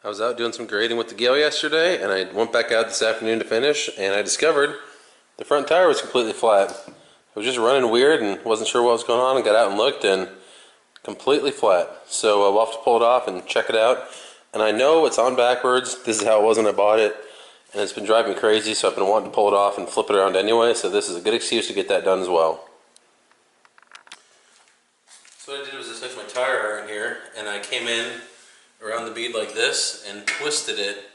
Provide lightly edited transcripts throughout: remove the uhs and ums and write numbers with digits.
I was out doing some grading with the Gale yesterday, and I went back out this afternoon to finish, and I discovered the front tire was completely flat. It was just running weird and wasn't sure what was going on, and got out and looked, and completely flat. So we'll have to pull it off and check it out. And I know it's on backwards. This is how it was when I bought it, and it's been driving me crazy, so I've been wanting to pull it off and flip it around anyway, so this is a good excuse to get that done as well. So what I did was I took my tire iron here, and I came in around the bead like this and twisted it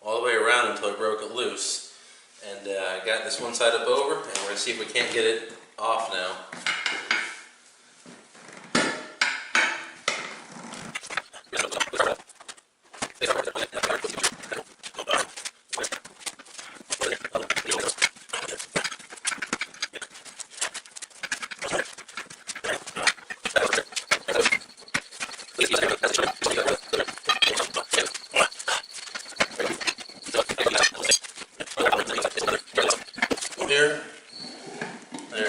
all the way around until I broke it loose. And I got this one side up over, and we're going to see if we can't get it off now. Here. There.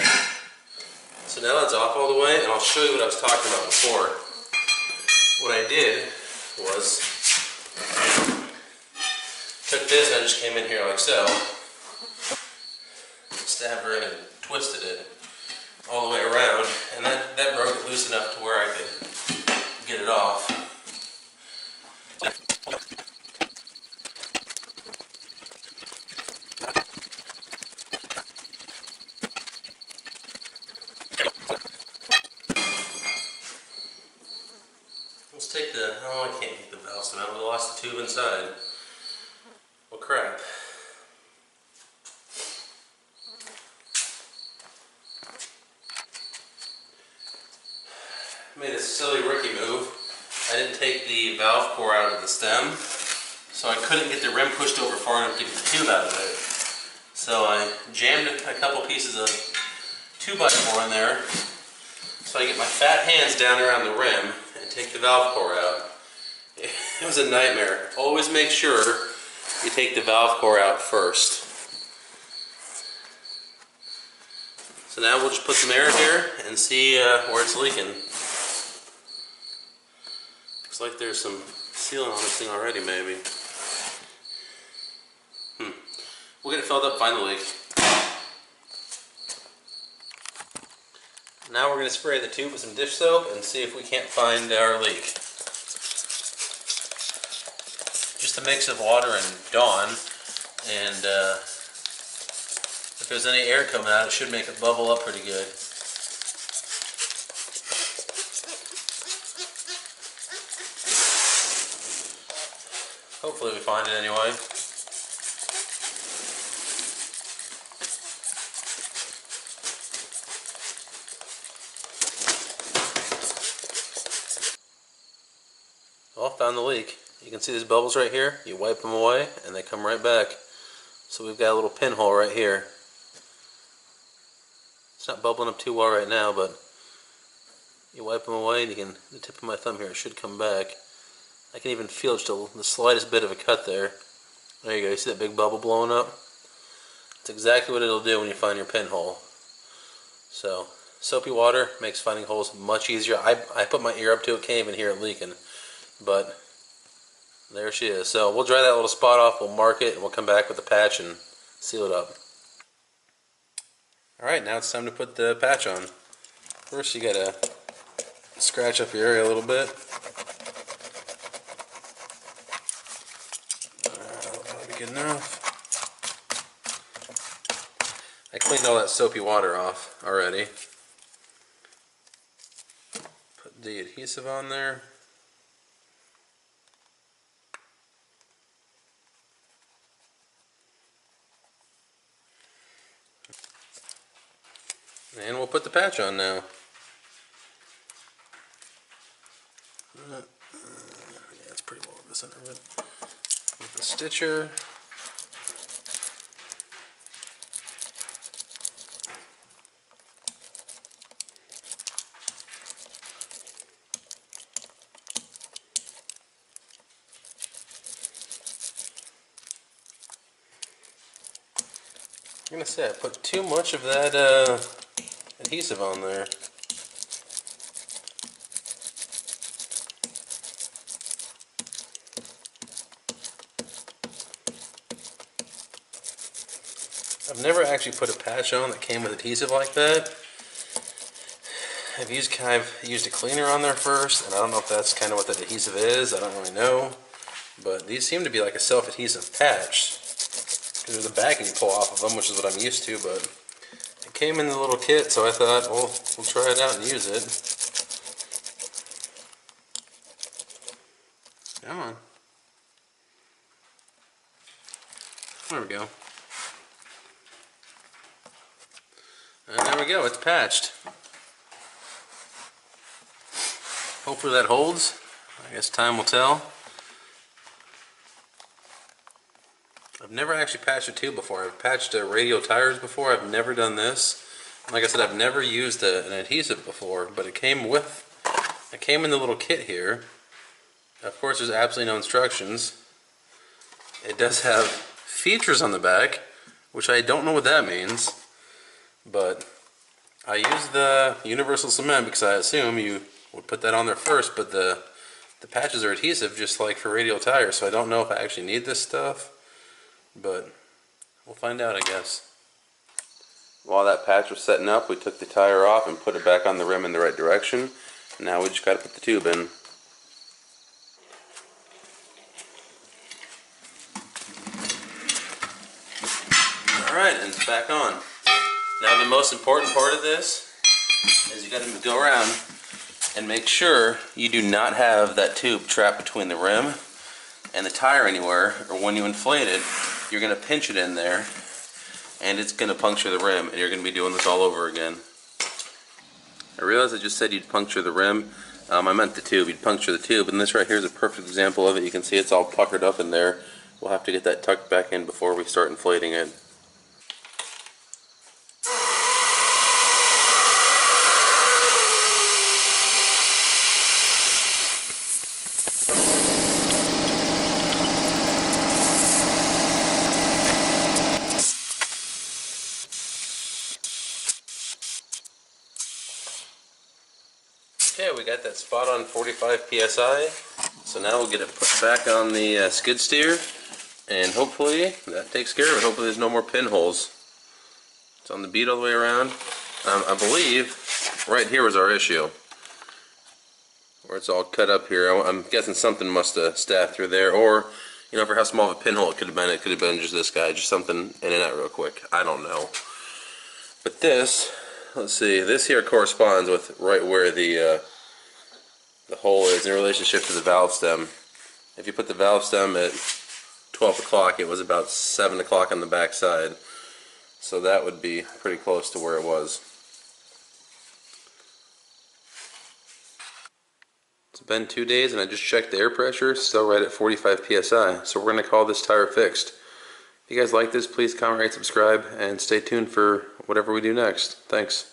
So now that's off all the way, and I'll show you what I was talking about before. What I did was took this and I just came in here like so, stabbed her in and twisted it all the way around, and that broke it loose enough to where I could get it off. Let's take the, oh, I can't get the valve stem out. We lost the tube inside. Well, crap. Made a silly rookie move. I didn't take the valve core out of the stem, so I couldn't get the rim pushed over far enough to get the tube out of it. So I jammed a couple pieces of 2x4 in there, so I get my fat hands down around the rim and take the valve core out. It was a nightmare. Always make sure you take the valve core out first. So now we'll just put some air here and see where it's leaking. Looks like there's some sealant on this thing already, maybe. We'll get it filled up, find the leak. Now we're going to spray the tube with some dish soap and see if we can't find our leak. Just a mix of water and Dawn, and if there's any air coming out, it should make it bubble up pretty good. Hopefully we find it anyway. Well, found the leak. You can see these bubbles right here. You wipe them away and they come right back. So we've got a little pinhole right here. It's not bubbling up too well right now, but you wipe them away and you can, the tip of my thumb here, it should come back. I can even feel just the slightest bit of a cut there. There you go, you see that big bubble blowing up? That's exactly what it'll do when you find your pinhole. So, soapy water makes finding holes much easier. I put my ear up to it, can't even hear it leaking. But there she is. So we'll dry that little spot off, we'll mark it, and we'll come back with the patch and seal it up. Alright, now it's time to put the patch on. First you gotta scratch up your area a little bit. That'll be good enough. I cleaned all that soapy water off already. Put the adhesive on there. And we'll put the patch on now. Yeah, it's pretty low in the center of it. With the stitcher. I'm gonna say I put too much of that adhesive on there. I've never actually put a patch on that came with adhesive like that. I've used a cleaner on there first, and I don't know if that's kind of what that adhesive is. I don't really know. But these seem to be like a self-adhesive patch. Because there's a backing you pull off of them, which is what I'm used to, but it came in the little kit, so I thought, well, we'll try it out and use it. Come on. There we go. And there we go, it's patched. Hopefully that holds. I guess time will tell. I've never actually patched a tube before. I've patched radial tires before. I've never done this. Like I said, I've never used an adhesive before, but it came in the little kit here. Of course, there's absolutely no instructions. It does have features on the back, which I don't know what that means, but I used the universal cement because I assume you would put that on there first, but the patches are adhesive just like for radial tires, so I don't know if I actually need this stuff, but we'll find out, I guess. While that patch was setting up, we took the tire off and put it back on the rim in the right direction. Now we just got to put the tube in. Alright, and it's back on. Now the most important part of this is you got to go around and make sure you do not have that tube trapped between the rim and the tire anywhere, or when you inflate it, you're going to pinch it in there and it's going to puncture the rim, and you're going to be doing this all over again. I realize I just said you'd puncture the rim. I meant the tube. You'd puncture the tube, and this right here is a perfect example of it. You can see it's all puckered up in there. We'll have to get that tucked back in before we start inflating it. Okay, we got that spot on 45 psi, so now we'll get it put back on the skid steer, and hopefully that takes care of it. Hopefully there's no more pinholes. It's on the bead all the way around. I believe right here was our issue, where it's all cut up here. I'm guessing something must have stabbed through there, or, you know, for how small of a pinhole it could have been. It could have been just this guy, just something in and out real quick. I don't know. But this, let's see, this here corresponds with right where the hole is in relationship to the valve stem. If you put the valve stem at 12 o'clock, it was about 7 o'clock on the back side. So that would be pretty close to where it was. It's been 2 days and I just checked the air pressure, still right at 45 psi. So we're going to call this tire fixed. If you guys like this, please comment, rate, subscribe, and stay tuned for whatever we do next. Thanks.